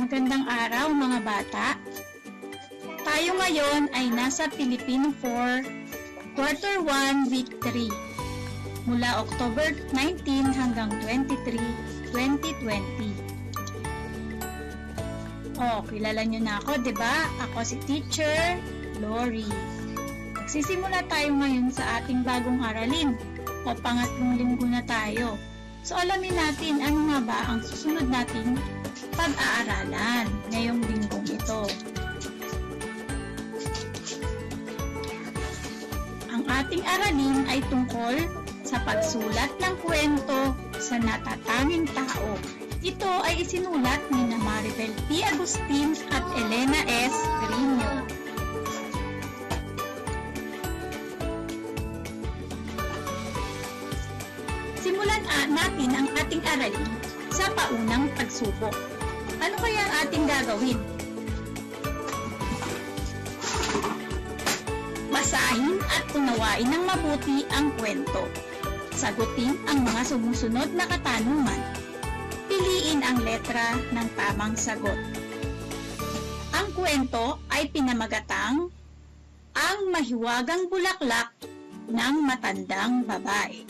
Magandang araw mga bata! Tayo ngayon ay nasa Filipino 4, Quarter 1, Week 3, mula October 19 hanggang 23, 2020. Kilala nyo na ako, diba? Ako si Teacher Lori. Magsisimula tayo ngayon sa ating bagong aralin o pangatlong linggo na tayo. So alamin natin ano nga ba ang susunod nating pag-aaralan ngayong linggong ito. Ang ating aralin ay tungkol sa pagsulat ng kwento sa natatanging tao. Ito ay isinulat ni Maribel P. Agustin at Elena S. Grino. Simulan natin ang ating aralin sa paunang pagsubok. Ano kaya ang ating gagawin? Basahin at unawain ng mabuti ang kwento. Sagutin ang mga sumusunod na katanungan. Piliin ang letra ng tamang sagot. Ang kwento ay pinamagatang Ang Mahiwagang Bulaklak ng Matandang Babae.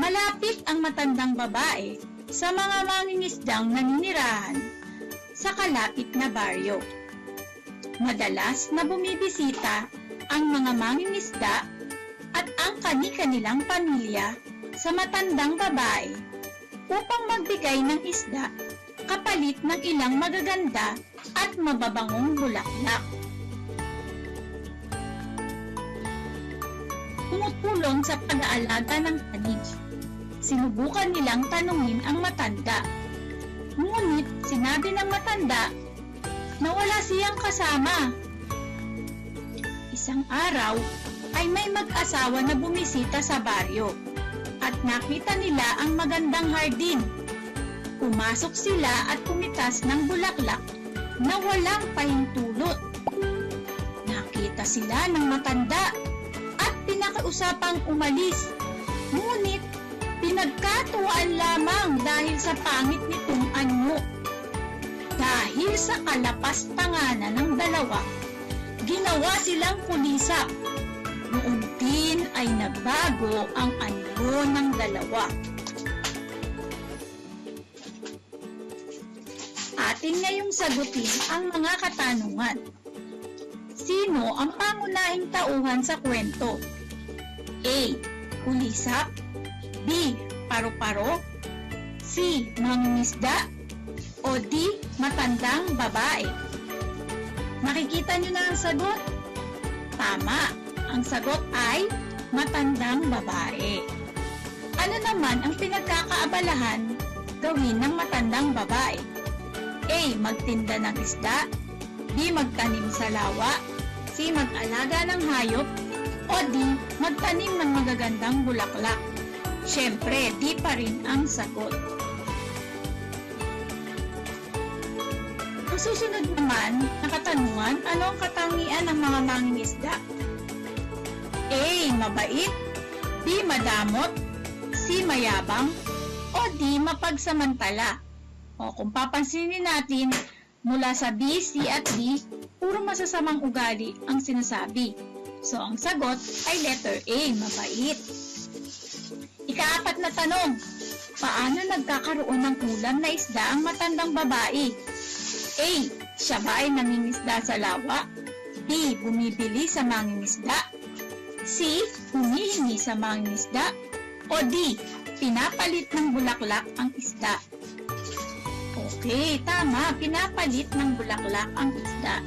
Malapit ang matandang babae sa mga mangingisdang naninirahan sa kalapit na baryo. Madalas na bumibisita ang mga mangingisda at ang kani-kanilang pamilya sa matandang babae upang magbigay ng isda kapalit ng ilang magaganda at mababangong bulaklak. Tumutulong sa pag-aalaga ng tanim. Sinubukan nilang tanungin ang matanda. Ngunit sinabi ng matanda na wala siyang kasama. Isang araw ay may mag-asawa na bumisita sa baryo at nakita nila ang magandang hardin. Pumasok sila at pumitas ng bulaklak na walang pahintulot. Nakita sila ng matanda at pinakiusapang umalis. Ngunit pinagkatuwaan lamang dahil sa pangit nitong anyo. Dahil sa kalapas-tanganan ng dalawa, ginawa silang kulisap. Noon din ay nagbago ang anyo ng dalawa. Atin ngayong sagutin ang mga katanungan. Sino ang pangunahing tauhan sa kwento? A. Kulisap. B. Paru-paro. C. Mangingisda. O D. Matandang babae. Nakikita niyo na ang sagot? Tama. Ang sagot ay matandang babae. Ano naman ang pinagkakaabalahan gawin ng matandang babae? A. Magtinda ng isda. B. Magtanim sa lawa. C. Mag-alaga ng hayop. O D. Magtanim ng magagandang bulaklak. Siyempre, di pa rin ang sagot. Ang susunod naman na katanungan, ano ang katangian ng mga mangingisda? A. Mabait. B. Madamot. C. Mayabang. O D. Mapagsamantala. Kung papansinin natin, mula sa B, C at D, puro masasamang ugali ang sinasabi. So, ang sagot ay letter A. Mabait. Ika-4 na tanong, paano nagkakaroon ng ulam na isda ang matandang babae? A. Siya ba ay nangingisda sa lawa? B. Bumibili sa mangingisda? C. Humihingi sa mangingisda? O D. Pinapalit ng bulaklak ang isda? Okay, tama, pinapalit ng bulaklak ang isda.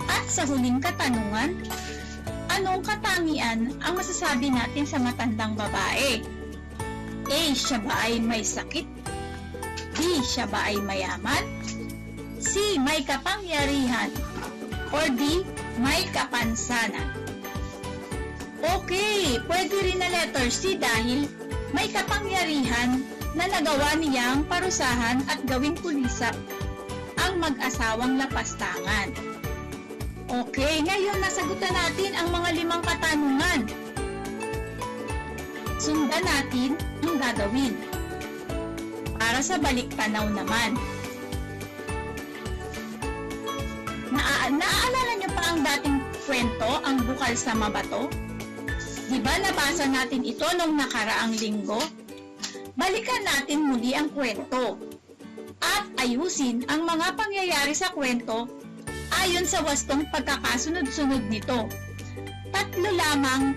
At sa huling katanungan, anong katangian ang masasabi natin sa matandang babae? A. Siya ba ay may sakit? B. Siya ba ay mayaman? C. May kapangyarihan? Or D. May kapansanan? Okay, pwede rin na letter C dahil may kapangyarihan na nagawa niyang parusahan at gawing kulisap ang mag-asawang lapastangan. Okay, ngayon nasagutan natin ang mga 5 katanungan. Sundan natin ang gagawin. Para sa balik-tanaw naman, Naaalala niyo pa ang dating kwento, ang bukal sa mabato? Di ba nabasa natin ito nung nakaraang linggo? Balikan natin muli ang kwento at ayusin ang mga pangyayari sa kwento ayon sa wastong pagkakasunod-sunod nito. 3 lamang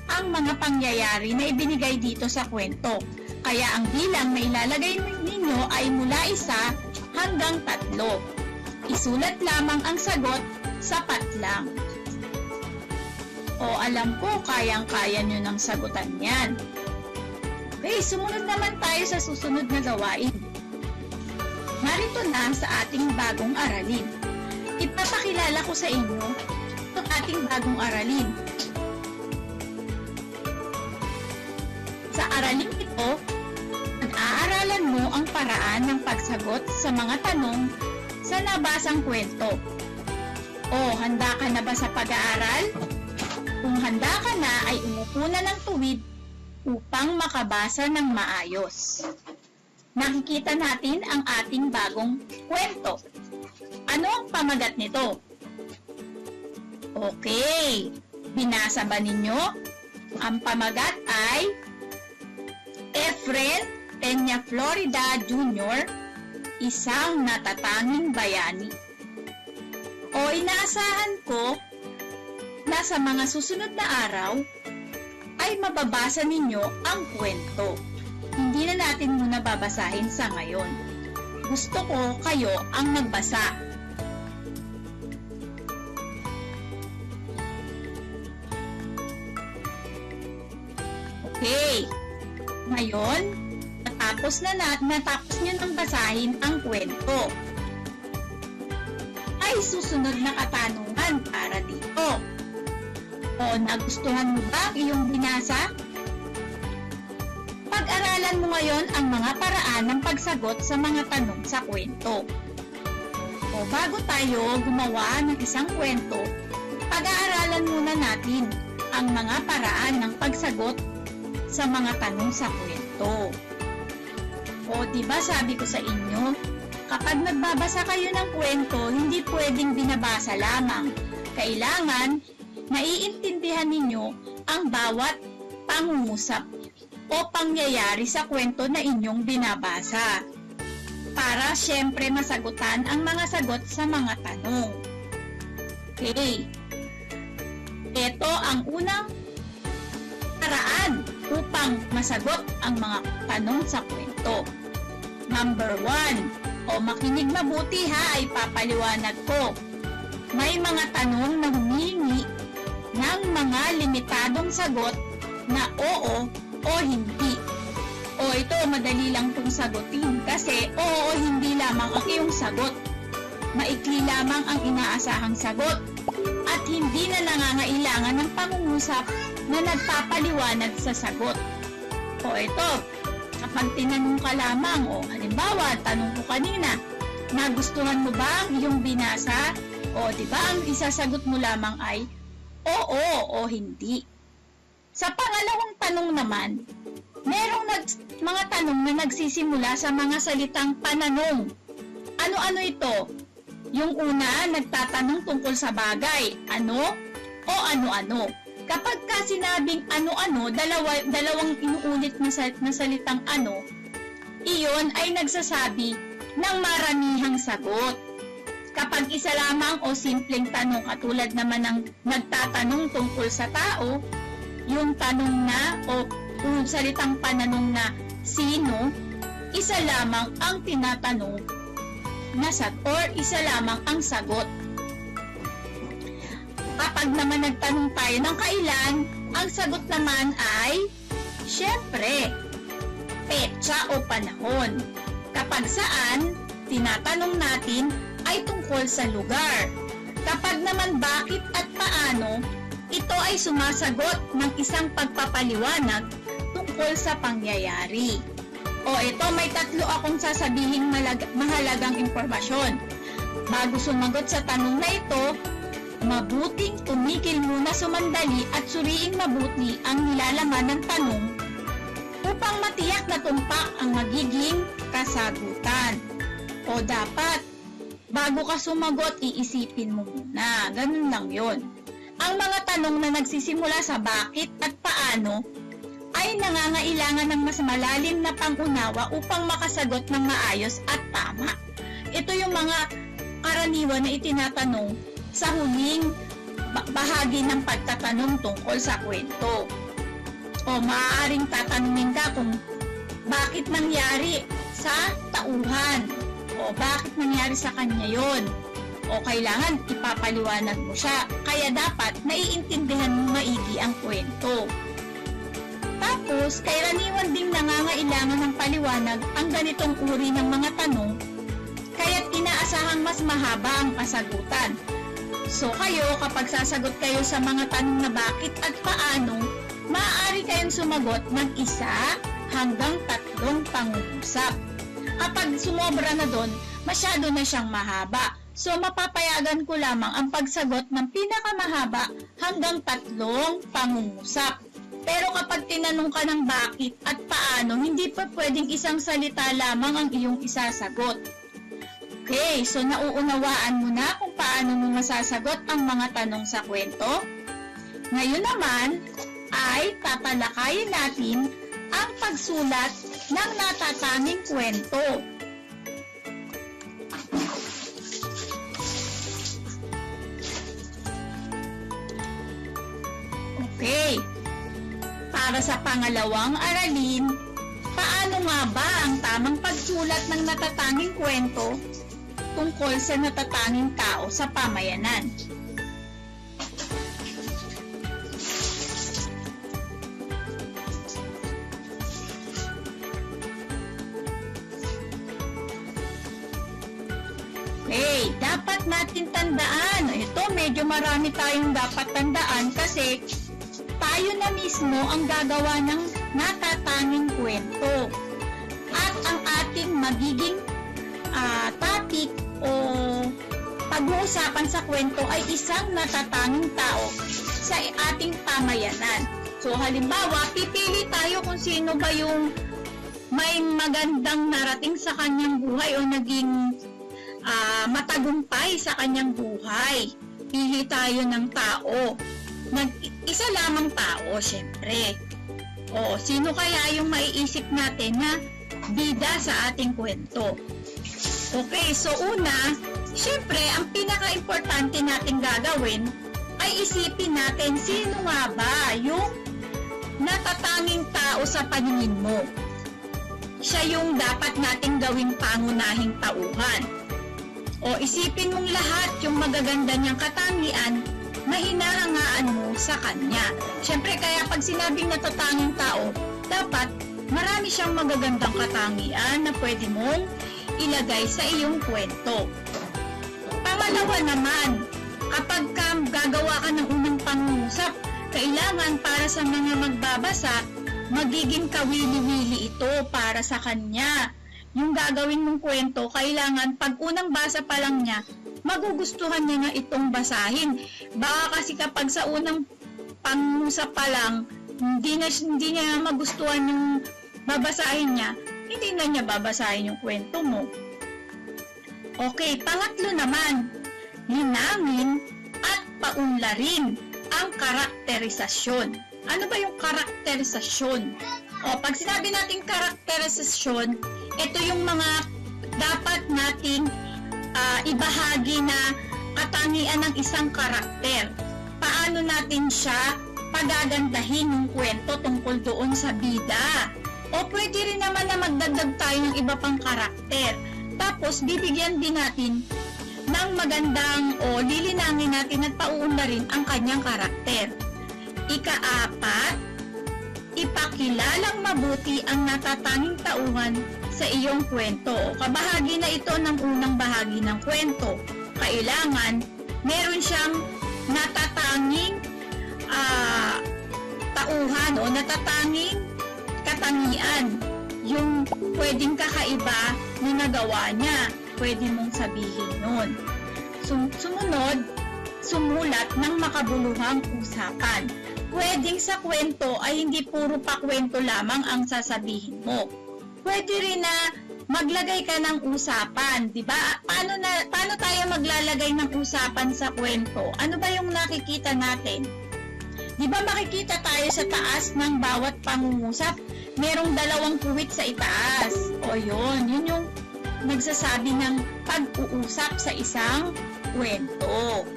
ang mga pangyayari na ibinigay dito sa kwento, kaya ang bilang na ilalagay ninyo ay mula 1 hanggang 3. Isulat lamang ang sagot, sapat lang. O alam ko, kayang-kaya nyo ng sagutan yan. Okay, sumunod naman tayo sa susunod na gawain. Narito na sa ating bagong aralin. Ipapakilala ko sa inyo ang ating bagong aralin. Sa aralin ito, pag-aaralan mo ang paraan ng pagsagot sa mga tanong sa nabasang kwento. O, handa ka na ba sa pag-aaral? Kung handa ka na, ay umupo na ng tuwid upang makabasa ng maayos. Nakikita natin ang ating bagong kwento. Ano ang pamagat nito? Okay, binasa ba ninyo? Ang pamagat ay Efren Peña Florida Jr., isang natatanging bayani. O inaasahan ko na sa mga susunod na araw ay mababasa ninyo ang kwento. Hindi na natin muna babasahin sa ngayon. Gusto ko kayo ang magbasa. Okay. Ngayon, natapos nyo nang basahin ang kwento. Ay susunod na katanungan para dito. O nagustuhan mo ba ang iyong binasa? Pag-aralan mo ngayon ang mga paraan ng pagsagot sa mga tanong sa kwento. O bago tayo gumawa ng isang kwento, pag-aaralan muna natin ang mga paraan ng pagsagot sa mga tanong sa kwento. O diba sabi ko sa inyo, kapag nagbabasa kayo ng kwento, hindi pwedeng binabasa lamang. Kailangan naiintindihan ninyo ang bawat pangungusap o pangyayari sa kwento na inyong binabasa para syempre masagutan ang mga sagot sa mga tanong. Okay. Ito ang unang paraan upang masagot ang mga tanong sa kwento. Number 1. O makinig mabuti ha, ay papaliwanag ko. May mga tanong na humihingi ng mga limitadong sagot na oo o hindi. O ito, madali lang itong sagutin kasi oo o hindi lamang ang iyong sagot. Maikli lamang ang inaasahang sagot at hindi na nangangailangan ng pangungusap na nagpapaliwanag sa sagot. O ito, kapag tinanong ka lamang, o halimbawa, tanong ko kanina, nagustuhan mo ba ang iyong binasa? O diba ang isasagot mo lamang ay oo o hindi. Sa pangalawang tanong naman, merong mga tanong na nagsisimula sa mga salitang pananong. Ano-ano ito? Yung una, nagtatanong tungkol sa bagay, ano o ano-ano. Kapag ka sinabing ano-ano, dalawang inuulit na salitang ano, iyon ay nagsasabi ng maramihang sagot. Kapag isa lamang o simpleng tanong katulad naman ng nagtatanong tungkol sa tao, yung tanong na o salitang pananong na sino, isa lamang ang tinatanong na or isa lamang ang sagot. Kapag naman nagtanong tayo ng kailan, ang sagot naman ay syempre, petsa o panahon. Kapag saan, tinatanong natin ay tungkol sa lugar. Kapag naman bakit at paano, ito ay sumasagot ng isang pagpapaliwanag tungkol sa pangyayari. O ito, may 3 akong sasabihing mahalagang impormasyon. Bago sumagot sa tanong na ito, mabuting tumigil muna sumandali at suriing mabuti ang nilalaman ng tanong upang matiyak na tumpak ang magiging kasagutan. O dapat, Bago ka sumagot, iisipin mo muna. Ganun lang yon. Ang mga tanong na nagsisimula sa bakit at paano ay nangangailangan ng mas malalim na pangunawa upang makasagot ng maayos at tama. Ito yung mga karaniwan na itinatanong sa huling bahagi ng pagtatanong tungkol sa kwento. O maaaring tatanungin ka kung bakit nangyari sa tauhan o bakit nangyari sa kanya yon. O kailangan ipapaliwanag mo siya. Kaya dapat naiintindihan mo maigi ang kwento. Tapos, karaniwan ding nangangailangan ng paliwanag ang ganitong uri ng mga tanong, kaya't inaasahang mas mahaba ang kasagutan. So kayo, kapag sasagot kayo sa mga tanong na bakit at paano, maaari kayong sumagot ng 1 hanggang 3 pangungusap. Kapag sumobra na doon, masyado na siyang mahaba. So mapapayagan ko lamang ang pagsagot ng pinakamahaba hanggang 3 pangungusap. Pero kapag tinanong ka ng bakit at paano, hindi pa pwedeng isang salita lamang ang iyong isasagot. Okay, so nauunawaan mo na kung paano mo masasagot ang mga tanong sa kwento? Ngayon naman ay tatalakayin natin ang pagsulat ng natatanging kwento. Okay, para sa pangalawang aralin, paano nga ba ang tamang pagsulat ng natatanging kwento tungkol sa natatanging tao sa pamayanan? Okay, dapat natin tandaan. Ito, medyo marami tayong dapat tandaan kasi tayo na mismo ang gagawa ng natatanging kwento. At ang ating magiging topic o pag-uusapan sa kwento ay isang natatanging tao sa ating pamayanan. So halimbawa, pipili tayo kung sino ba yung may magandang narating sa kanyang buhay o naging matagumpay sa kanyang buhay. Pili tayo ng tao. Isa lamang tao, syempre. O, sino kaya yung maiisip natin na bida sa ating kwento? Okay, so una, syempre, ang pinaka-importante nating gagawin ay isipin natin sino nga ba yung natatanging tao sa paningin mo. Siya yung dapat nating gawing pangunahing tauhan. O, isipin mong lahat yung magaganda niyang katangian na hinahangaan mo sa kanya. Siyempre, kaya pag sinabing natatanging tao, dapat marami siyang magagandang katangian na pwede mong ilagay sa iyong kwento. Pangalawa naman, kapag gagawa ka ng unang pangungusap, kailangan para sa mga magbabasa, magiging kawili-wili ito para sa kanya. Yung gagawin mong kwento, kailangan pag unang basa pa lang niya, magugustuhan niya na itong basahin. Baka kasi kapag sa unang pangusap pa lang, hindi niya magustuhan yung babasahin niya, hindi na niya babasahin yung kwento mo. Okay, pangatlo naman, linangin at paunlarin ang karakterisasyon. Ano ba yung karakterisasyon? O, pag sinabi natin karakterisasyon, ito yung mga dapat nating ibahagi na katangian ng isang karakter. Paano natin siya pagagandahin yung kwento tungkol doon sa bida? O pwede rin naman na magdagdag tayo ng iba pang karakter. Tapos bibigyan din natin ng magandang o lilinangin natin at pauunlarin ang kanyang karakter. Ika-4, ipakilalang mabuti ang natatanging tauhan sa iyong kwento. Kabahagi na ito ng unang bahagi ng kwento. Kailangan meron siyang natatanging tauhan o natatanging katangian. Yung pwedeng kakaiba na nagawa niya. Pwede mong sabihin nun. Sumunod, sumulat ng makabuluhang usapan. Pwedeng sa kwento ay hindi puro pa kwento lamang ang sasabihin mo. Pwede rin na maglagay ka ng usapan, 'di ba? Paano tayo maglalagay ng usapan sa kwento? Ano ba yung nakikita natin? 'Di ba makikita tayo sa taas ng bawat pangungusap, merong dalawang puwit sa itaas. O yun yung nagsasabi ng pag-uusap sa isang kwento.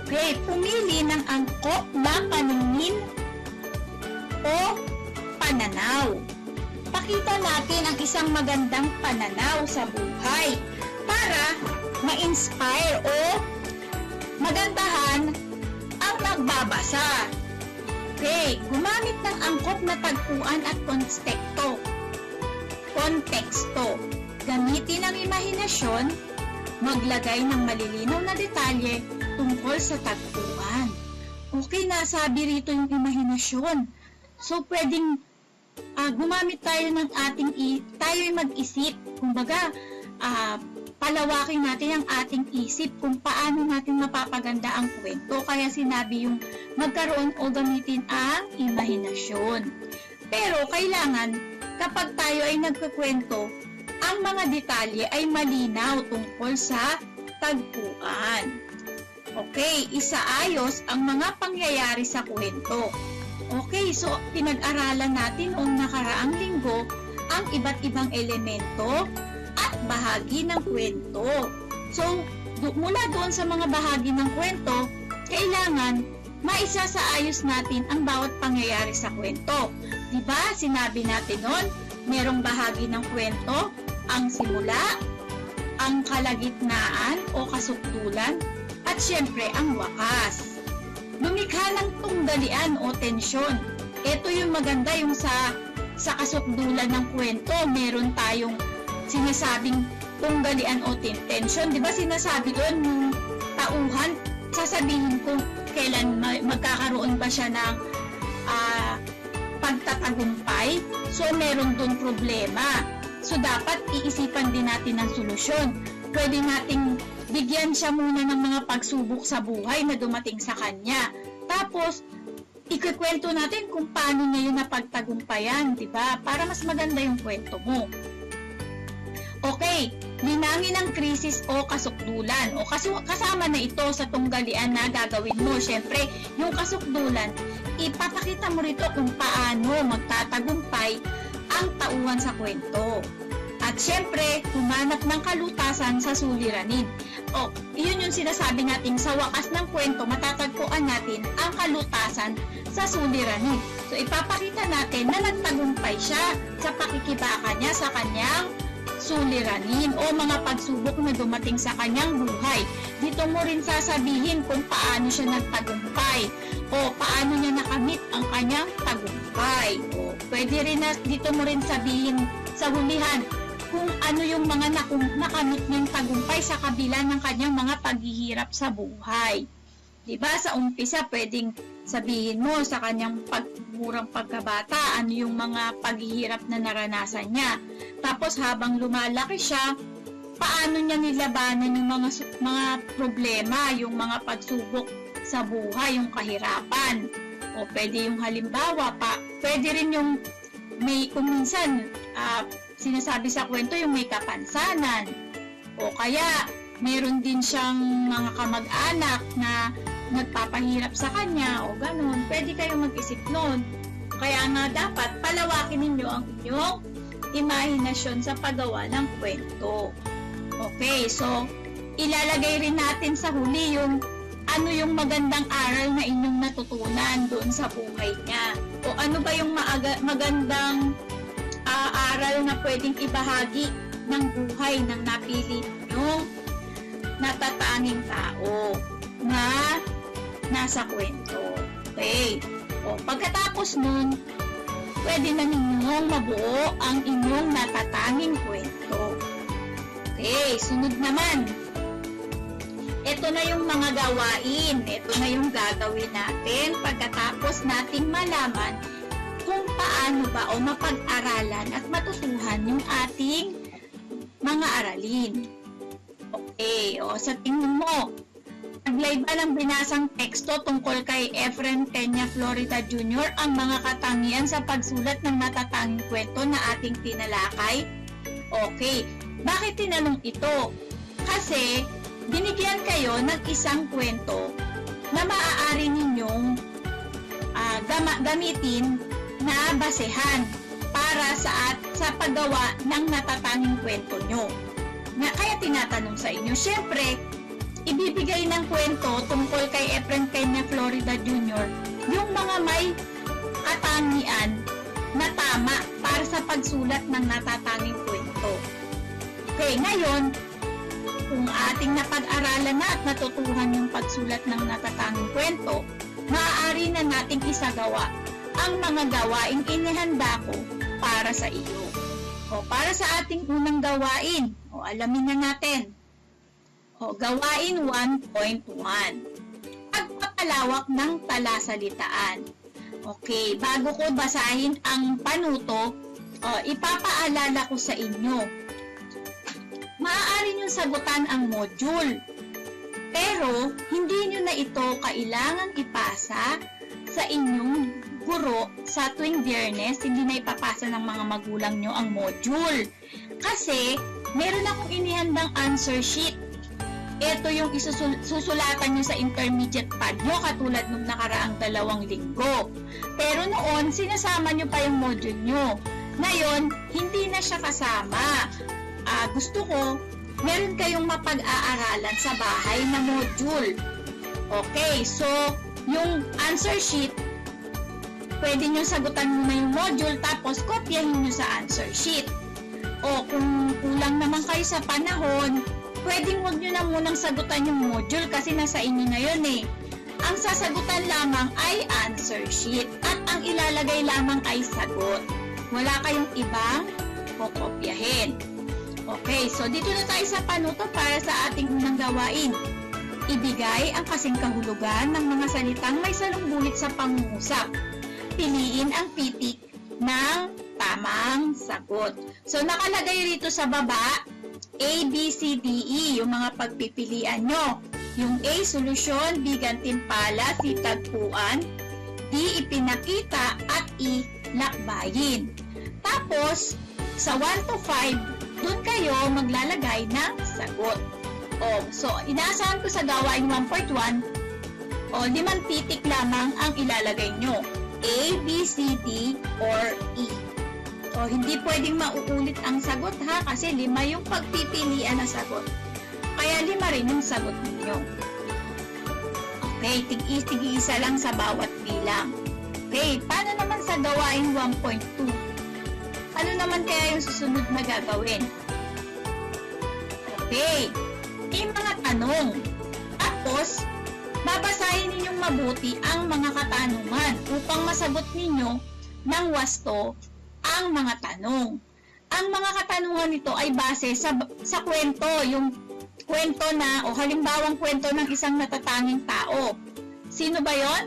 Okay, pumili ng angkop na paningin o pananaw. Pakita natin ang isang magandang pananaw sa buhay para ma-inspire o magandahan ang nagbabasa. Okay, gumamit ng angkop na tagpuan at konteksto. Gamitin ang imahinasyon, maglagay ng malilinaw na detalye tungkol sa tagpuan. Okay, nasabi rito yung imahinasyon. So, pwedeng gumamit tayo ng tayo'y mag-isip. Kumbaga, palawakin natin ang ating isip kung paano natin mapapaganda ang kwento. Kaya sinabi yung magkaroon o gamitin ang imahinasyon. Pero kailangan, kapag tayo ay nagkukwento, ang mga detalye ay malinaw tungkol sa tagpuan. Okay, isaayos ang mga pangyayari sa kwento. Okay, so pinag-aralan natin noong nakaraang linggo ang iba't ibang elemento at bahagi ng kwento. So, mula doon sa mga bahagi ng kwento, kailangan maisasaayos natin ang bawat pangyayari sa kwento. Diba, sinabi natin noon, merong bahagi ng kwento, ang simula, ang kalagitnaan o kasukdulan, at syempre ang wakas. Lumikha ng tunggalian o tensyon. Ito yung maganda, yung sa kasukdulan ng kwento, meron tayong sinasabing tunggalian o tensyon. Diba sinasabi doon yung tauhan, sasabihin kung kailan magkakaroon ba siya ng pagtatagumpay. So, meron doon problema. So, dapat iisipan din natin ng solusyon. Pwede nating bigyan siya muna ng mga pagsubok sa buhay na dumating sa kanya. Tapos, ikukwento natin kung paano niya yun napagtagumpayan, di ba? Para mas maganda yung kwento mo. Okay, linangin ang krisis o kasukdulan. O kasama na ito sa tunggalian na gagawin mo. Siyempre, yung kasukdulan, ipapakita mo rito kung paano magtatagumpay ang tauhan sa kwento. At syempre, humanap ng kalutasan sa suliranin. O, yun yung sinasabi natin sa wakas ng kwento, matatagpuan natin ang kalutasan sa suliranin. So, ipapakita natin na nagtagumpay siya sa pakikibaka niya sa kanyang suliranin o mga pagsubok na dumating sa kanyang buhay. Dito mo rin sasabihin kung paano siya nagtagumpay o paano niya nakamit ang kanyang tagumpay. O, pwede rin na dito mo rin sabihin sa hulihan kung ano yung mga nakamit niyang tagumpay sa kabila ng kanyang mga paghihirap sa buhay. Diba? Sa umpisa, pwedeng sabihin mo sa kanyang murang pagkabata, ano yung mga paghihirap na naranasan niya. Tapos, habang lumalaki siya, paano niya nilabanan yung mga problema, yung mga pagsubok sa buhay, yung kahirapan. O pwede yung halimbawa, pwede rin yung kung minsan, sinasabi sa kwento yung may kapansanan. O kaya, meron din siyang mga kamag-anak na nagpapahirap sa kanya o ganun. Pwede kayo mag-isip nun. Kaya nga dapat palawakin ninyo ang inyong imahinasyon sa paggawa ng kwento. Okay, so ilalagay rin natin sa huli yung ano yung magandang aral na inyong natutunan doon sa buhay niya. O ano ba yung magandang aral na pwedeng ibahagi ng buhay ng napili ninyong natatanging tao na nasa kwento. Okay. O, pagkatapos nun, pwede na ninyong mabuo ang inyong natatanging kwento. Okay, sunod naman. Ito na yung mga gawain. Ito na yung gagawin natin pagkatapos nating malaman kung paano ba o mapag-aralan at matutuhan yung ating mga aralin. Okay, o sa tingin mo, Taglay ba ng binasang teksto tungkol kay Efren Peña Florida Jr. ang mga katangian sa pagsulat ng natatanging kwento na ating tinalakay? Okay, bakit tinanong ito? Kasi binigyan kayo ng isang kwento na maaari ninyong gamitin na basehan para sa paggawa ng natatanging kwento nyo. Kaya tinatanong sa inyo, syempre, ibibigay ng kwento tungkol kay Efren Peña Florida Jr. yung mga may katangian na tama para sa pagsulat ng natatanging kwento. Okay, ngayon, kung ating napag-aralan na at natutuhan yung pagsulat ng natatanging kwento, maaari na nating isagawa ang mga gawaing inihanda ko para sa iyo. O para sa ating unang gawain, alamin na natin. Gawain 1.1. Pagpapalawak ng talasalitaan. Okay, bago ko basahin ang panuto, ipapaalala ko sa inyo. Maaari nyo sagutan ang module. Pero, hindi nyo na ito kailangang ipasa sa inyong guro sa tuwing Biyernes. Hindi na ipapasa ng mga magulang nyo ang module. Kasi, meron akong inihandang answer sheet. Ito yung susulatan nyo sa intermediate pad nyo katulad nung nakaraang 2 linggo. Pero noon, sinasama nyo pa yung module nyo. Ngayon, hindi na siya kasama. Gusto ko, meron kayong mapag-aaralan sa bahay na module. Okay, so, yung answer sheet, pwede nyo sagutan muna yung module tapos kopyahin nyo sa answer sheet. O kung kulang naman kayo sa panahon, pwedeng huwag nyo na munang sagutan yung module kasi nasa inyo na yun eh. Ang sasagutan lamang ay answer sheet at ang ilalagay lamang ay sagot. Wala kayong ibang kokopyahin. Okay, so dito na tayo sa panuto para sa ating unang gawain. Ibigay ang kasing kahulugan ng mga salitang may salunggulit sa pangungusap. Piliin ang pitik ng tamang sagot. So, nakalagay rito sa baba, A, B, C, D, E, yung mga pagpipilian nyo. Yung A, solusyon, B, gantimpala, C, tagpuan, D, ipinakita, at E, lakbayin. Tapos, sa 1 to 5, doon kayo maglalagay ng sagot. So, inaasahan ko sa gawain 1.1, 5 pitik lamang ang ilalagay nyo. A, B, C, D, or E. Hindi pwedeng mauulit ang sagot ha, kasi 5 yung pagpipilian na sagot. Kaya 5 rin yung sagot ninyo. Okay, tig-isa lang sa bawat bilang. Okay, paano naman sa gawain 1.2? Ano naman kaya yung susunod na gagawin? Okay, yung mga tanong. Tapos, babasahin ninyong mabuti ang mga katanungan upang masagot ninyo ng wasto ang mga tanong. Ang mga katanungan nito ay base sa kwento, yung kwento na, halimbawang kwento ng isang natatanging tao. Sino ba yon?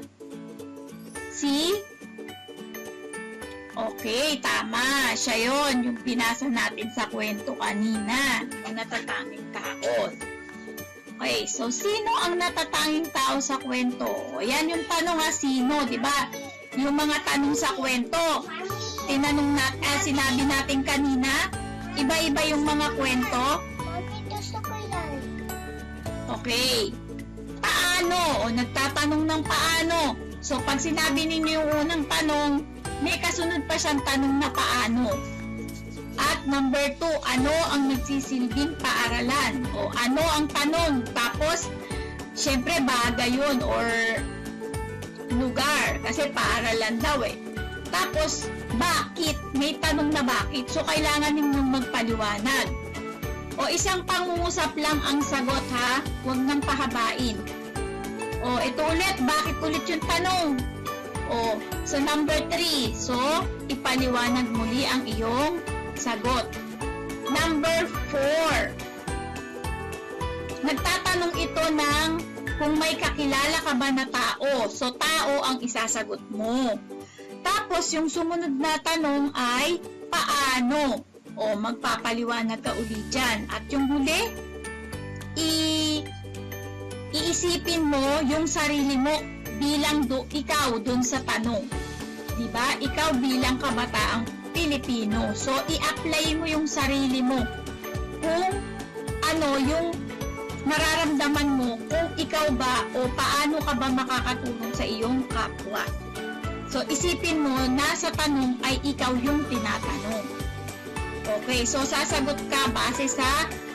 Okay, tama. Siya yon, yung binasa natin sa kwento kanina, yung natatanging tao. Okay, so sino ang natatanging tao sa kwento? Yan yung tanong sino, di ba? Yung mga tanong sa kwento, sinabi natin kanina, iba-iba yung mga kwento. Okay. Paano? Nagtatanong ng paano. So, pag sinabi ninyo yung unang tanong, may kasunod pa siyang tanong na paano. At number 2, ano ang nagsisilbing paaralan? Ano ang tanong? Tapos, syempre, bagay yun or lugar. Kasi paaralan daw eh. Tapos, bakit? May tanong na bakit. So, kailangan ninyong magpaliwanag. Isang pangungusap lang ang sagot ha. Huwag nang pahabain. Ito ulit. Bakit ulit yung tanong? So, number 3. So, ipaliwanag muli ang iyong sagot. Number 4. Nagtatanong ito ng kung may kakilala ka ba na tao. So, tao ang isasagot mo. Tapos, yung sumunod na tanong ay paano? Magpapaliwanag ka uli dyan. At yung huli, iisipin mo yung sarili mo bilang ikaw dun sa tanong. Diba? Ikaw bilang kabataang Pilipino. So, i-apply mo yung sarili mo kung ano yung nararamdaman mo, kung ikaw ba o paano ka ba makakatulong sa iyong kapwa. So, isipin mo na sa tanong ay ikaw yung tinatanong. Okay, so sasagot ka base sa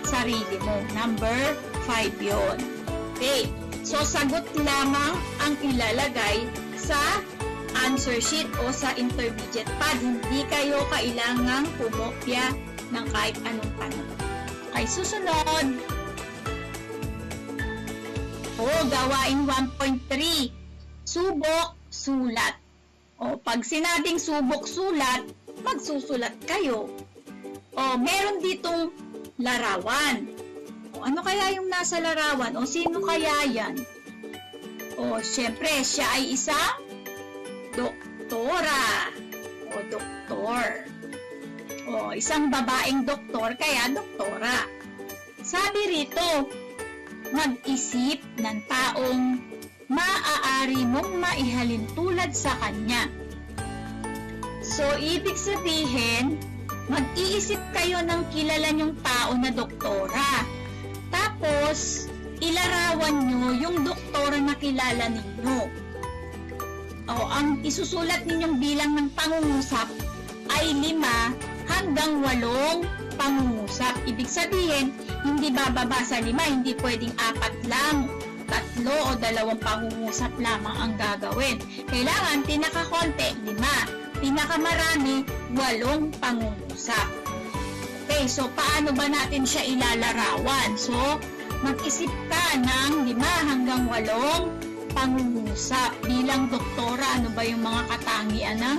sarili mo. Number 5 yon. Okay, so sagot lamang ang ilalagay sa answer sheet o sa intermediate pad. Hindi kayo kailangang pumopya ng kahit anong tanong. Okay, susunod. Gawain 1.3. Subok, sulat. Pag sinabing subok, sulat, magsusulat kayo. Meron ditong larawan. Ano kaya yung nasa larawan? Sino kaya yan? Syempre, siya ay isang doktora. Doktor. Isang babaeng doktor, kaya doktora. Sabi rito, mag-isip ng taong maaari mong maihalin tulad sa kanya. So, ibig sabihin, mag-iisip kayo ng kilala niyong tao na doktora. Tapos, ilarawan nyo yung doktora na kilala ninyo. Ang isusulat ninyong bilang ng pangungusap ay 5 hanggang 8 pangungusap. Ibig sabihin, hindi bababa sa 5, hindi pwedeng 4 lang, 3 o 2 pangungusap lamang ang gagawin. Kailangan, pinakakonti, 5. Pinakamarami, 8 pangungusap. Okay, so paano ba natin siya ilalarawan? So, mag-isip ka ng 5 hanggang 8 pangungusap. Bilang doktora, ano ba yung mga katangian ng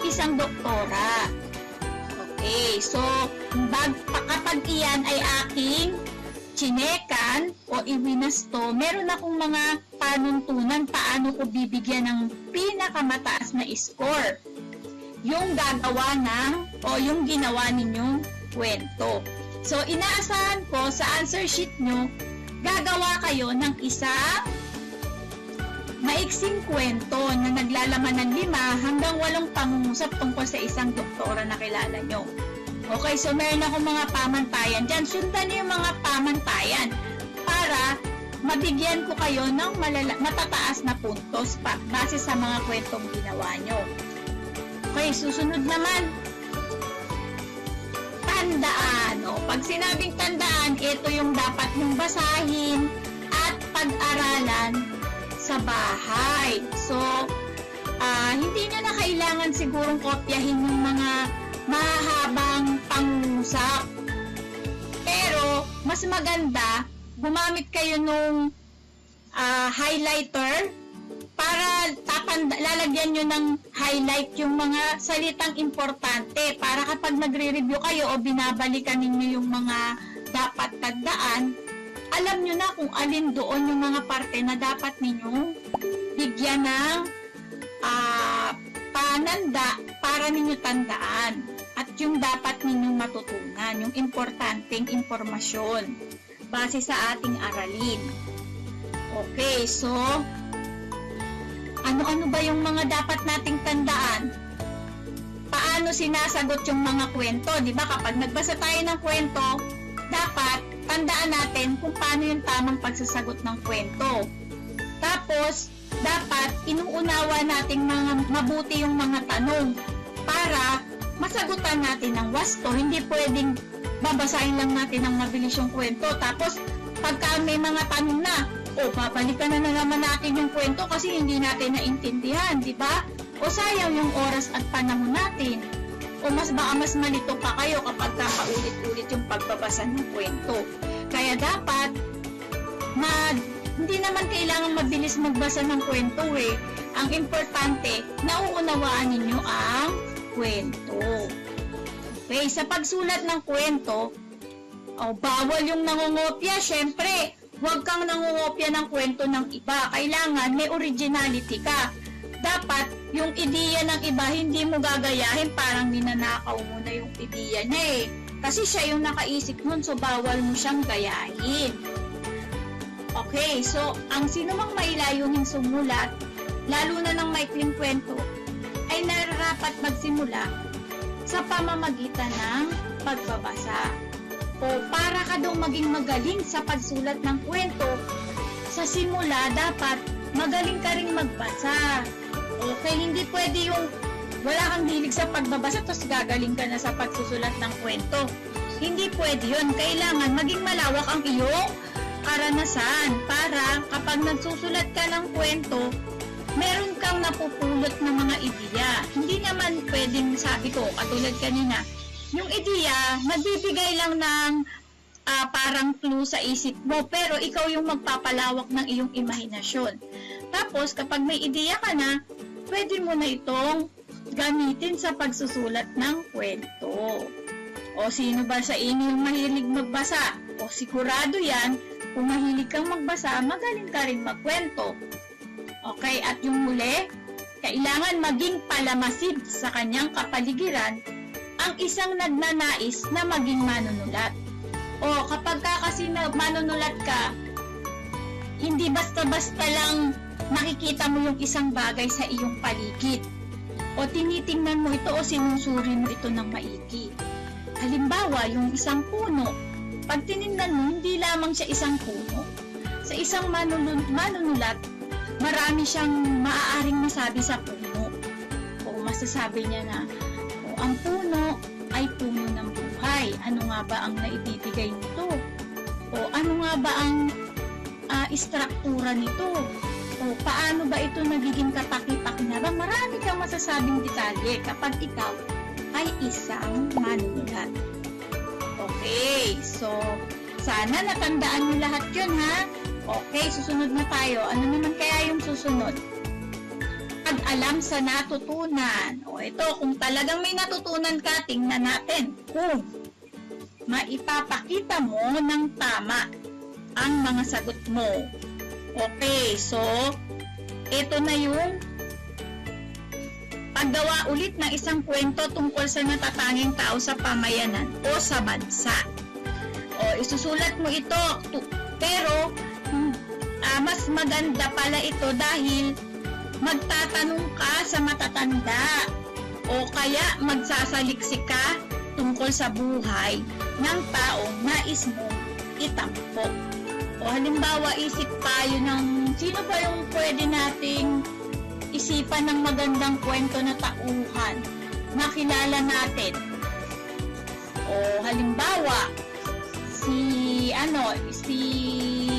isang doktora? Okay, so kapag iyan ay aking chinekan o iwinasto, meron akong mga panuntunan paano ko bibigyan ng pinakamataas na score yung gagawa yung ginawa ninyong kwento. So, inaasahan ko sa answer sheet nyo, gagawa kayo ng isang maiksing kwento na naglalaman ng 5 hanggang 8 pangungusap tungkol sa isang doktora na kilala nyo. Okay, so meron akong mga pamantayan dyan. Sundan niyo yung mga pamantayan para mabigyan ko kayo ng matataas na puntos base sa mga kwentong ginawa nyo. Okay, susunod naman. Tandaan. Pag sinabing tandaan, ito yung dapat nyong basahin at pag-aralan sa bahay. So, hindi na kailangan sigurong kopyahin yung mga mahabang pangusap. Pero, mas maganda, gumamit kayo nung highlighter para lalagyan nyo ng highlight yung mga salitang importante para kapag nagre-review kayo o binabalikan ninyo yung mga dapat tandaan, alam nyo na kung alin doon yung mga parte na dapat ninyong bigyan ng pananda para ninyo tandaan at yung dapat ninyong matutunan, yung importanteng impormasyon base sa ating aralin. Okay, so ano-ano ba yung mga dapat nating tandaan? Paano sinasagot yung mga kwento? Di ba kapag nagbasa tayo ng kwento, dapat tandaan natin kung paano yung tamang pagsasagot ng kwento. Tapos, dapat inuunawa natin mabuti yung mga tanong para masagutan natin ng wasto. Hindi pwedeng babasahin lang natin ng mabilis yung kwento. Tapos, pagka may mga tanong na, babalikan na naman natin yung kwento kasi hindi natin naintindihan, di ba? O sayang yung oras at panahon natin. O mas malito pa kayo kapag paulit-ulit yung pagbabasa ng kwento. Kaya dapat, hindi naman kailangan mabilis magbasa ng kwento eh. Ang importante, nauunawaan ninyo ang kwento. Okay, sa pagsulat ng kwento, bawal yung nangungopya, syempre. Huwag kang nangungopya ng kwento ng iba. Kailangan may originality ka. Dapat, yung ideya ng iba, hindi mo gagayahin. Parang ninanakaw mo na yung ideya niya eh. Kasi siya yung nakaisip nun, so bawal mo siyang gayahin. Okay, so ang sino mang mailayuning sumulat, lalo na ng maikling kwento, ay nararapat magsimula sa pamamagitan ng pagbabasa. O para ka daw maging magaling sa pagsulat ng kwento, sa simula dapat magaling ka ring magbasa. Okay, hindi pwede yung wala kang hilig sa pagbabasa tapos gagaling ka na sa pagsusulat ng kwento. Hindi pwede yun. Kailangan maging malawak ang iyong karanasan para kapag nagsusulat ka ng kwento, meron kang napupulot na mga ideya. Hindi naman pwedeng, sabi ko, katulad kanina, yung ideya, nagbibigay lang ng parang clue sa isip mo, pero ikaw yung magpapalawak ng iyong imahinasyon. Tapos, kapag may ideya ka na, pwede mo na itong gamitin sa pagsusulat ng kwento. O sino ba sa inyo yung mahilig magbasa? O sigurado yan, kung mahilig kang magbasa, magaling ka rin magkwento. Okay, at yung huli, kailangan maging palamasid sa kanyang kapaligiran ang isang nagnanais na maging manunulat. O kapag ka kasi manunulat ka, hindi basta-basta lang nakikita mo yung isang bagay sa iyong paligid. O tinitingnan mo ito o sinusuri mo ito ng maigi. Halimbawa, yung isang puno, pag tinignan mo, hindi lamang siya isang puno. Sa isang manunulat, marami siyang maaaring masabi sa puno. O masasabi niya na, ang puno ay puno ng buhay. Ano nga ba ang naibibigay nito? O ano nga ba ang istruktura nito? O paano ba ito nagiging kapakipakinabang? Marami kang masasabing detalye kapag ikaw ay isang manunulat. Okay, so sana natandaan mo lahat yun, ha? Okay, susunod na tayo. Ano naman kaya yung susunod? Pag-alam sa natutunan. O ito, kung talagang may natutunan ka, tingnan natin kung maipapakita mo ng tama ang mga sagot mo. Okay, so ito na yung paggawa ulit ng isang kwento tungkol sa natatanging tao sa pamayanan o sa bansa. O isusulat mo ito, pero mas maganda pala ito dahil magtatanong ka sa matatanda o kaya magsasaliksik ka tungkol sa buhay ng taong nais mong itampok. O halimbawa, isip tayo ng sino ba yung pwede nating isipan ng magandang kwento na tauhan na kilala natin. O halimbawa, si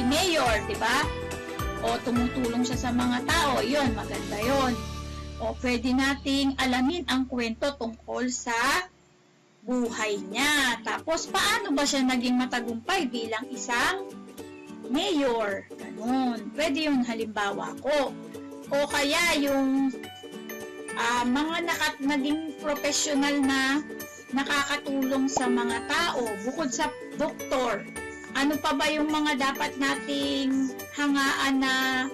Mayor, di ba? O tumutulong siya sa mga tao, yun, maganda yun. O pwede nating alamin ang kwento tungkol sa buhay niya. Tapos, paano ba siya naging matagumpay bilang isang mayor? Ganun. Pwede yun halimbawa ko. O kaya yung mga naging professional na nakakatulong sa mga tao, bukod sa doktor, ano pa ba yung mga dapat nating hangaan na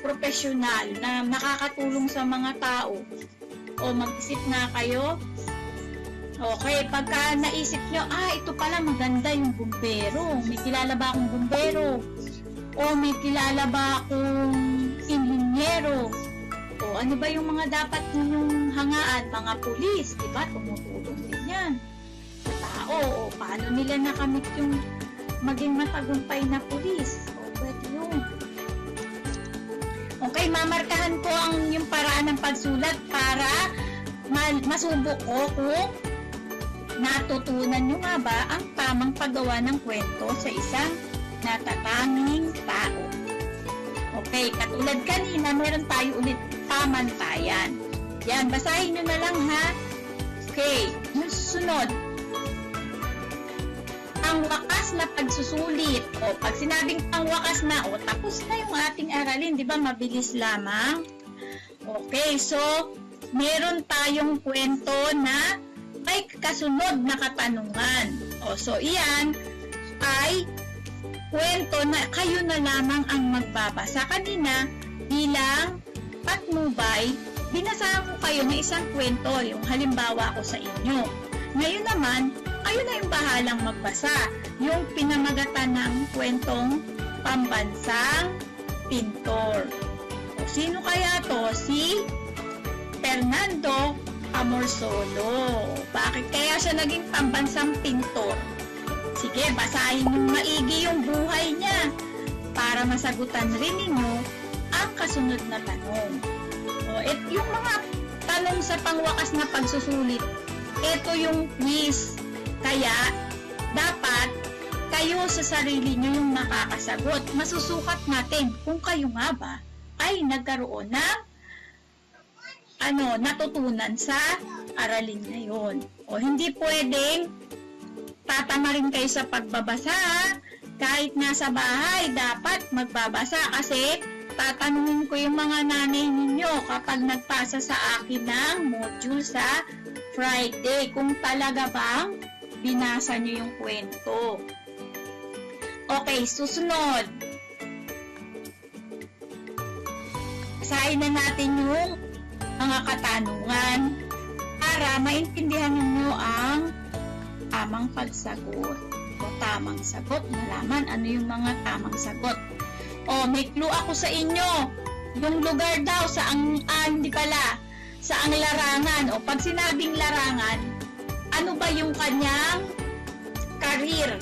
professional na nakakatulong sa mga tao? O mag-isip na kayo. Okay, pagka naisip nyo, ito pala maganda yung bumbero. May kilala ba akong bumbero? O may kilala ba akong inhinyero? O ano ba yung mga dapat ninyong hangaan? Mga pulis, di ba? Tumutulong din yan sa tao. O paano nila nakamit yung maging matagumpay na pulis? O pwede yun. Okay, mamarkahan ko yung paraan ng pagsulat para masubok ko kung natutunan nyo nga ba ang tamang paggawa ng kwento sa isang natatanging tao. Okay, katulad kanina, meron tayo ulit pamantayan. Yan, basahin nyo na lang, ha? Okay, yung susunod. Ang wakas na pagsusulit. O, pag sinabing ang wakas na, tapos na yung ating aralin, di ba? Mabilis lamang. Okay, so, meron tayong kwento na may kasunod na katanungan. O, so, iyan ay kwento na kayo na lamang ang magbabasa. Kanina, bilang patnubay, binasahan ko kayo ng isang kwento, yung halimbawa ko sa inyo. Ngayon naman, kayo na yung bahalang magbasa. Yung pinamagatan ng kwentong pambansang pintor. O, sino kaya to? Si Fernando Amorsolo. Bakit kaya siya naging pambansang pintor? Sige, basahin niyo maigi yung buhay niya para masagutan rin ninyo ang kasunod na tanong. O, yung mga tanong sa pangwakas na pagsusulit, ito yung quiz. Kaya, dapat kayo sa sarili nyo yung makakasagot. Masusukat natin kung kayo nga ba ay nagkaroon ng natutunan sa aralin na yon. O hindi pwedeng tatama rin kayo sa pagbabasa. Kahit nasa bahay, dapat magbabasa kasi tatanungin ko yung mga nanay ninyo kapag nagpasa sa akin ng module sa Friday kung talaga bang binasa nyo yung kwento. Okay, susunod. Basahin na natin yung mga katanungan para maintindihan niyo ang tamang pagsagot o tamang sagot. Malaman ano yung mga tamang sagot. O, may clue ako sa inyo. Yung lugar daw hindi pala, saang larangan. O, pag sinabing larangan, ano ba yung kanyang career?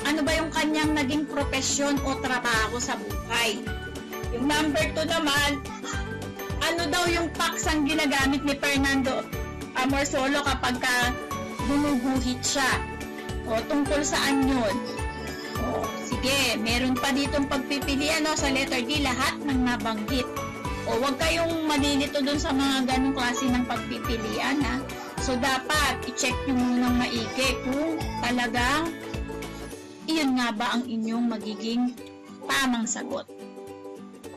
Ano ba yung kanyang naging profesyon o trabaho sa buhay? Yung number 2 naman, ano daw yung paksang ginagamit ni Fernando Amorsolo kapag gumuguhit siya? O, tungkol saan yun? O, sige, meron pa ditong pagpipilian sa letter D, lahat ng nabanggit. O, huwag kayong malilito dun sa mga ganong klase ng pagpipilian, ha? So, dapat i-check nyo munang maigi kung talagang iyon nga ba ang inyong magiging tamang sagot.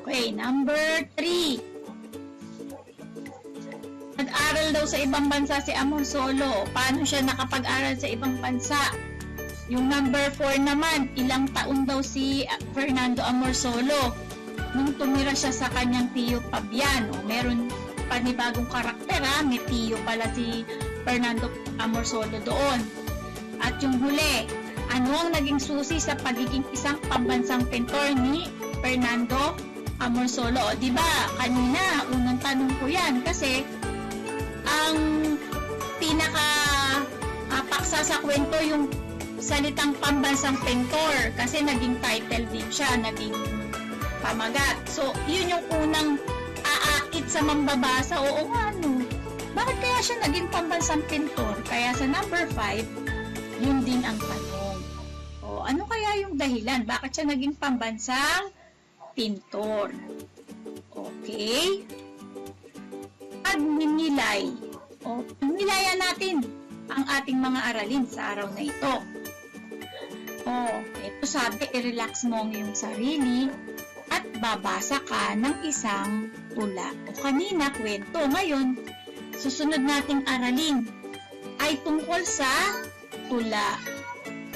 Okay, number 3. Nag-aral daw sa ibang bansa si Amorsolo. Paano siya nakapag-aral sa ibang bansa? Yung number 4 naman, ilang taon daw si Fernando Amorsolo nung tumira siya sa kanyang tiyo Fabian. Meron panibagong karakter, may tiyo pala si Fernando Amorsolo doon. At yung huli, ano ang naging susi sa pagiging isang pambansang pintor ni Fernando Amorsolo? O, diba, kanina, unang tanong ko yan kasi ang paksa sa kwento yung salitang pambansang pintor kasi naging title din siya, naging pamagat. So, yun yung unang aakit sa mambabasa. Oo nga, no. Bakit kaya siya naging pambansang pintor? Kaya sa number 5, yun din ang tanong. O, ano kaya yung dahilan? Bakit siya naging pambansang pintor? Okay. Pagninilay. O, nilayan natin ang ating mga aralin sa araw na ito. O, ito sabi, i-relax mo ang iyong sarili at babasa ka ng isang tula. O, kanina, kwento. Ngayon, susunod nating aralin ay tungkol sa tula.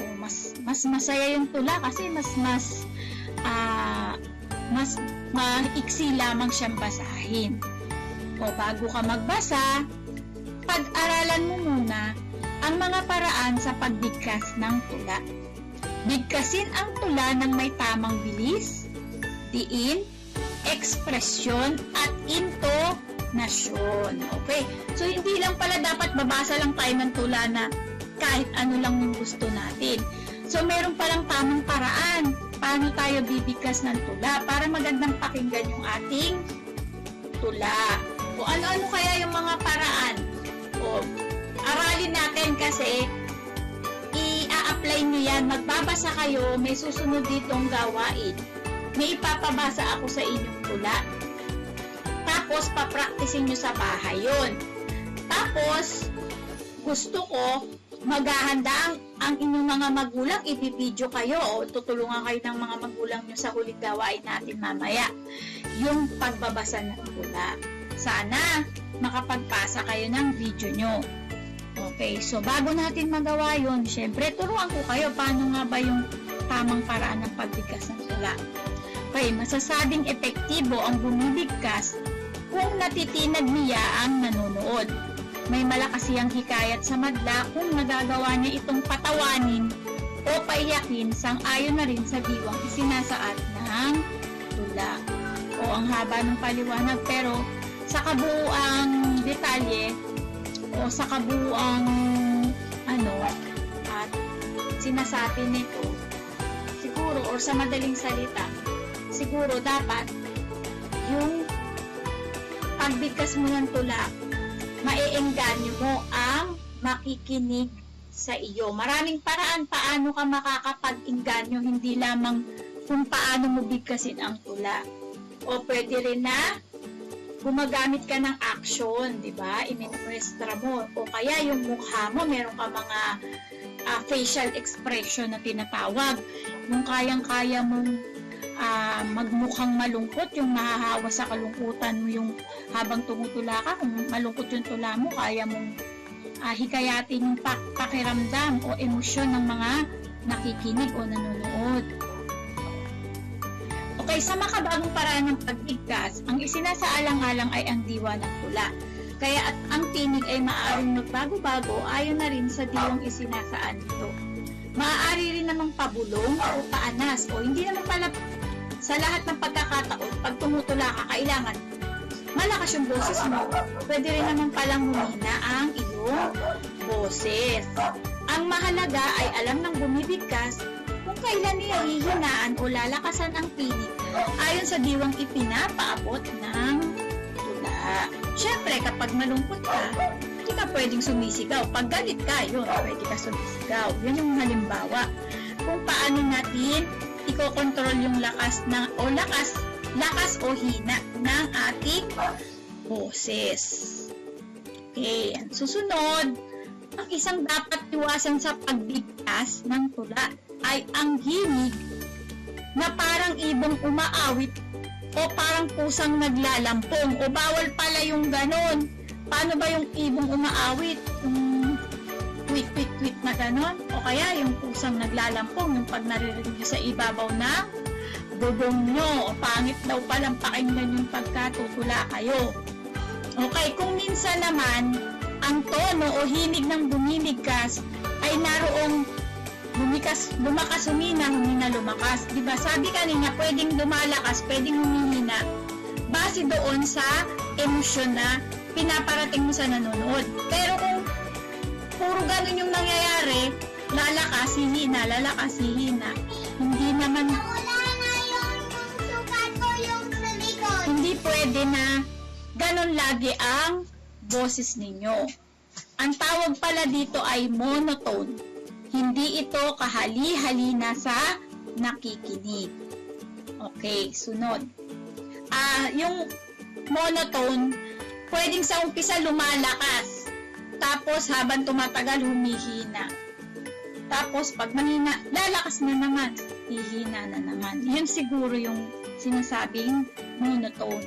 O, mas masaya yung tula kasi mas maiksi lamang siyang basahin. O, bago ka magbasa, pag-aralan mo muna ang mga paraan sa pagbigkas ng tula. Bigkasin ang tula ng may tamang bilis, diin, ekspresyon, at intonasyon. Okay? So, hindi lang pala dapat babasa lang tayo ng tula na kahit ano lang yung gusto natin. So, meron palang tamang paraan paano tayo bibigkas ng tula para magandang pakinggan yung ating tula. O ano-ano kaya yung mga paraan? O, aralin natin kasi i-a-apply nyo yan. Magbabasa kayo, may susunod ditong gawain. May ipapabasa ako sa inyong tula. Tapos, papraktisin nyo sa bahay yun. Tapos, gusto ko, maghahanda ang inyong mga magulang, ibibidyo kayo o tutulungan kayo ng mga magulang nyo sa huling gawain natin mamaya. Yung pagbabasa ng tula. Sana makapagpasa kayo ng video nyo. Okay, so bago natin magawa yun, syempre turuan ko kayo paano nga ba yung tamang paraan ng pagbigkas ng tula. Okay, masasabing epektibo ang bumibigkas kung natitinag niya ang nanonood. May malakas siyang hikayat sa madla kung nagagawa niya itong patawanin o paiyakin sang-ayon na rin sa diwang isinasaad ng tula. O ang haba ng paliwanag, pero sa kabuuang detalye o sa kabuuang at sinasabi nito, siguro or sa madaling salita, siguro dapat yung pagbigkas mo ng tula, maiengganyo mo ang makikinig sa iyo. Maraming paraan paano ka makakapag-engganyo, hindi lamang kung paano mo bigkasin ang tula. O pwede rin na gumagamit ka ng action, di ba? Imimuestra mo. O kaya yung mukha mo, meron ka mga facial expression na tinatawag. Yung kayang-kaya mong magmukhang malungkot, yung nahahawa sa kalungkutan mo yung habang tumutula ka. Kung malungkot yung tula mo, kaya mong hikayatin yung pakiramdam o emosyon ng mga nakikinig o nanonood. Okay, sa makabagong paraan ng pagbigkas, ang isinasaalang-alang ay ang diwa ng tula. Kaya at ang tinig ay maaaring magbago-bago ayon na rin sa diwang isinasaan nito. Maaari rin namang pabulong o paanas o hindi naman pala sa lahat ng pagkakataon pag tumutula ka kailangan malakas yung boses mo. Pwede rin naman palang humina ang iyong boses. Ang mahalaga ay alam ng bumibigkas kung kailan niya hihinaan o lalakasan ang tinig ayon sa diwang ipinapaabot ng tula. Siyempre, kapag malungkot ka, hindi ka pwedeng sumisigaw. Pag galit ka, yun, pwede ka sumisigaw. Yan yung halimbawa kung paano natin ikokontrol yung lakas o hina ng ating boses. Okay, ang susunod, ang isang dapat iwasan sa pagbigkas ng tula ay ang himig na parang ibong umaawit o parang pusang naglalampong o bawal pala yung ganon. Paano ba yung ibong umaawit? Yung tweet na ganon? O kaya yung pusang naglalampong, yung pag naririnig nyo sa ibabaw na bubong nyo, o pangit daw palang pakinggan yung pagkatutula kayo. Okay, kung minsan naman ang tono o himig ng bumibigkas ay naroong lumakas humina lumakas. Diba? Sabi kanina, pwedeng lumalakas, pwedeng humihina base doon sa emosyon na pinaparating mo sa nanonood. Pero kung puro ganun yung nangyayari, lalakas, hihina, hindi naman hindi pwede na ganun lagi ang boses ninyo. Ang tawag pala dito ay monotone. Hindi ito kahali-halina sa nakikinig. Okay, sunod. Yung monotone, pwedeng sa umpisa lumalakas. Tapos habang tumatagal, humihina. Tapos pag mahina, lalakas na naman. Hihina na naman. Yun siguro yung sinasabing monotone.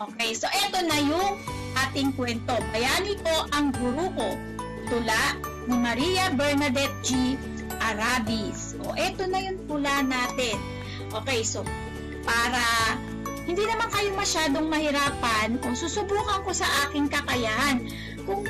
Okay, so eto na yung ating kwento. Bayani ko ang guru ko. Tula ni Maria Bernadette G. Arabis. O, eto na yung tula natin. Okay, so, para hindi naman kayo masyadong mahirapan, o susubukan ko sa aking kakayahan kung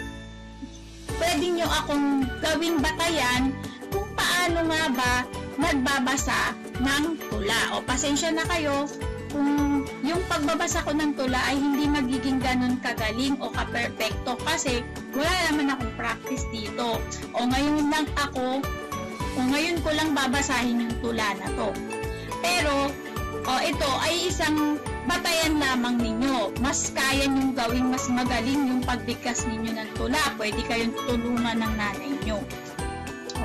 pwede nyo akong gawing batayan kung paano nga ba nagbabasa ng tula. O, pasensya na kayo kung yung pagbabasa ko ng tula ay hindi magiging ganun kagaling o ka-perfecto kasi wala naman akong practice dito. O ngayon ko lang babasahin yung tula na to. Pero, ito ay isang batayan lamang ninyo. Mas kaya nyong gawing mas magaling yung pagbigkas ninyo ng tula. Pwede kayong tulungan ng nanay nyo.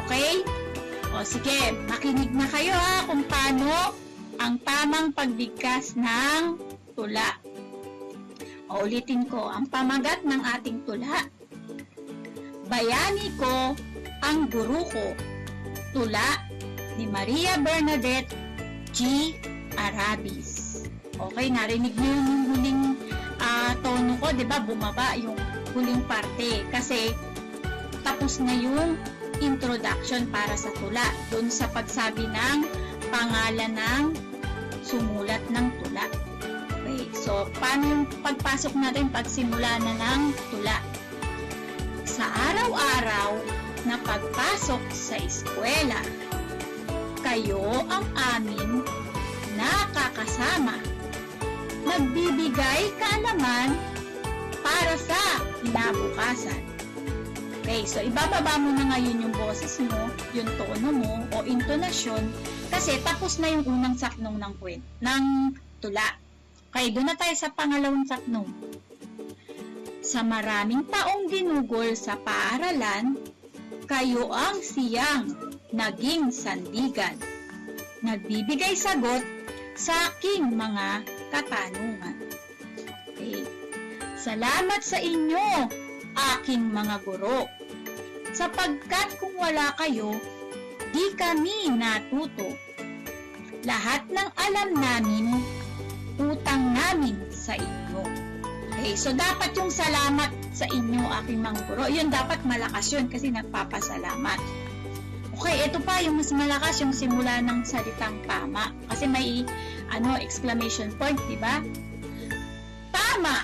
Okay? O sige, makinig na kayo kung paano ang tamang pagbigkas ng tula. O ulitin ko, ang pamagat ng ating tula. Bayani ko ang guru ko. Tula ni Maria Bernadette G. Arabis. Okay, narinig niyo yung huling tono ko, 'di ba? Bumaba yung huling parte kasi tapos na yung introduction para sa tula. Doon sa pagsabi ng pangalan ng sumulat ng tula. Okay, so paano yung pagpasok natin pagsimula na ng tula? Sa araw-araw, na pagpasok sa eskwela. Kayo ang aming nakakasama. Nagbibigay kaalaman para sa kinabukasan. Okay, so ibababa mo na ngayon yung boses mo, yung tono mo o intonasyon kasi tapos na yung unang saknong ng tula. Okay, doon na tayo sa pangalawang saknong. Sa maraming taong ginugol sa paaralan, kayo ang siyang naging sandigan. Nagbibigay sagot sa aking mga katanungan. Okay. Salamat sa inyo, aking mga guro. Sapagkat kung wala kayo, di kami natuto. Lahat ng alam namin, utang namin sa inyo. Okay, so dapat yung salamat sa inyo, aking mga guro, yun dapat malakas yun kasi nagpapasalamat. Okay, ito pa yung mas malakas yung simula ng salitang tama. Kasi may exclamation point, di ba? Tama!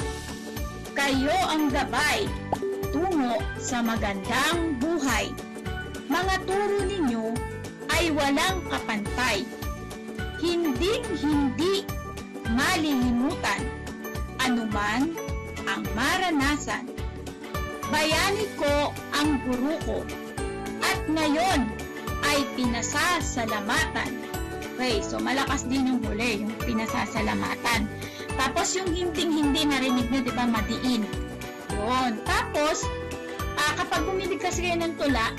Kayo ang gabay tungo sa magandang buhay. Mga turo ninyo ay walang kapantay. Hinding-hindi malilimutan anuman ang maranasan. Bayani ko ang guro ko at ngayon ay pinasasalamatan. Okay, so malakas din yung huli, yung pinasasalamatan. Tapos yung hinding-hindi narinig nyo, di ba, madiin. Yun. Tapos, kapag bumili kasi kayo ng tula,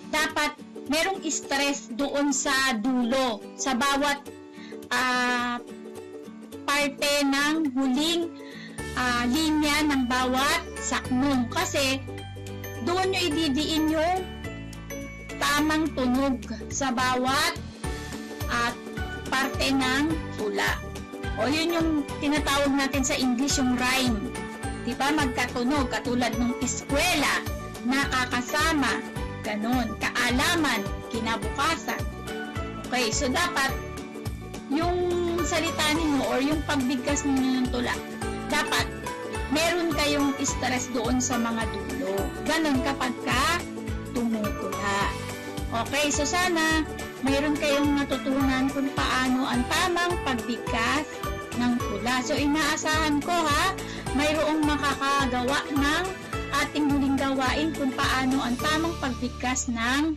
dapat merong stress doon sa dulo, sa bawat parte ng huling linya ng bawat saknong. Kasi, doon nyo ididiin yung tamang tunog sa bawat parte ng tula. O yun yung tinatawag natin sa English yung rhyme. Diba? Magkatunog, katulad ng eskwela, nakakasama, ganun, kaalaman, kinabukasan. Okay, so dapat yung salita ninyo or yung pagbigkas ninyo ng tula, dapat meron kayong stress doon sa mga dulo. Ganun kapag ka tumutula. Okay, so sana mayroon kayong natutunan kung paano ang tamang pagbigkas ng tula. So inaasahan ko mayroong makakagawa ng ating huling gawain kung paano ang tamang pagbigkas ng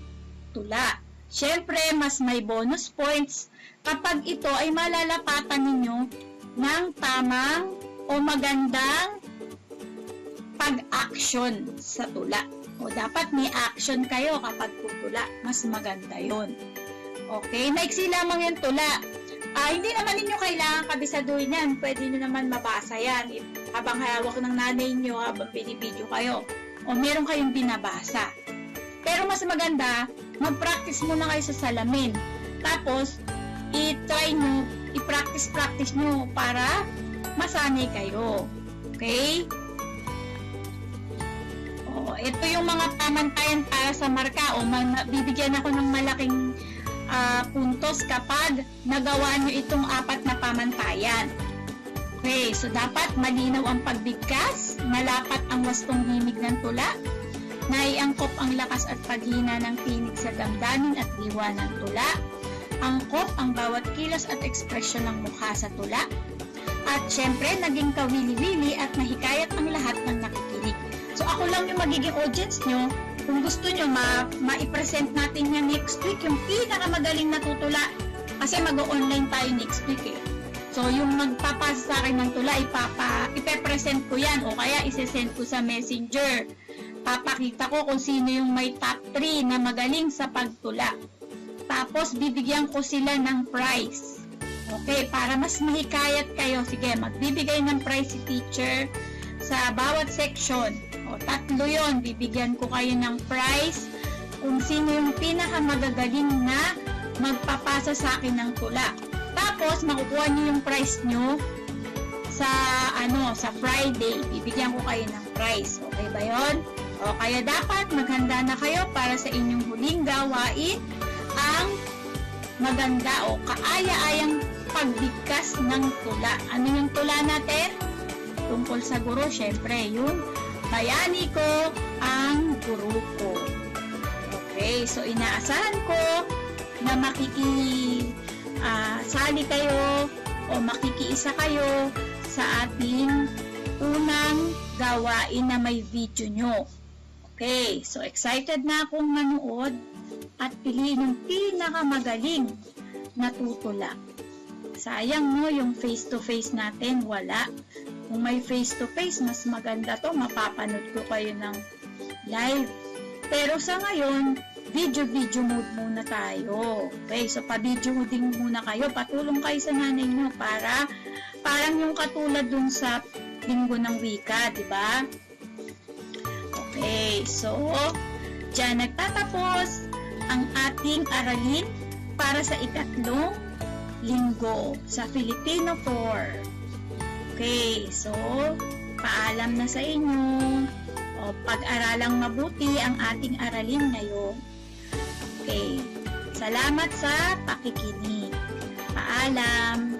tula. Siyempre, mas may bonus points kapag ito ay malalapatan ninyo ng tamang o magandang pag-action sa tula. O dapat may action kayo kapag tutula. Mas maganda yon. Okay, maiksi lamang yung tula. Hindi naman ninyo kailangan kabisaduhin yan. Pwede nyo naman mabasa yan. Habang hawak ng nanay nyo, habang binibidyo kayo. O meron kayong binabasa. Pero mas maganda, mag-practice muna kayo sa salamin. Tapos, i-try nyo, i-practice nyo para masanay kayo. Okay? Ito yung mga pamantayan para sa marka. Bibigyan ako ng malaking puntos kapag nagawa nyo itong 4 na pamantayan. Okay, so dapat malinaw ang pagbigkas, malapat ang wastong himig ng tula, naiangkop ang lakas at paghina ng tinig sa damdamin at diwa ng tula, angkop ang bawat kilos at ekspresyon ng mukha sa tula, at syempre naging kawili-wili at nahikayat ang lahat ng nakikinig. So ako lang yung magiging audience nyo. Kung gusto nyo, ma-present natin yan next week, yung pinakamagaling na tutula. Kasi mag-online tayo next week eh. So yung magpapasa sa akin ng tula, ipe-present ko yan o kaya ise-send ko sa messenger. Papakita ko kung sino yung may top 3 na magaling sa pagtula. Tapos bibigyan ko sila ng prize. Okay, para mas mahikayat kayo, sige, magbibigay ng prize si teacher sa bawat section. O, 3 yon, bibigyan ko kayo ng prize kung sino yung pinakamagagaling na magpapasa sa akin ng tula. Tapos, makukuha nyo yung prize nyo sa Friday. Bibigyan ko kayo ng prize. Okay ba yon? O, kaya dapat maghanda na kayo para sa inyong huling gawain ang maganda o kaaya-ayang pagbigkas ng tula. Ano yung tula natin? Tungkol sa guro, syempre, yung bayani ko ang guro ko. so inaasahan ko na sali kayo o makikiisa kayo sa ating unang gawain na may video nyo. Okay, so excited na akong manood at piliin yung pinakamagaling na tutula. Sayang no, yung face-to-face natin, wala. Kung may face-to-face, mas maganda to, mapapanood ko kayo ng live. Pero sa ngayon, video mode muna tayo. Okay, so pa-video din muna kayo. Patulong kayo sa nanay nyo para parang yung katulad dun sa linggo ng wika, di ba? Okay, so dyan nagtatapos ang ating aralin para sa ikatlong linggo sa Filipino 4. Okay, so paalam na sa inyo. O, pag-aralang mabuti ang ating aralin ngayon. Okay, salamat sa pakikinig. Paalam.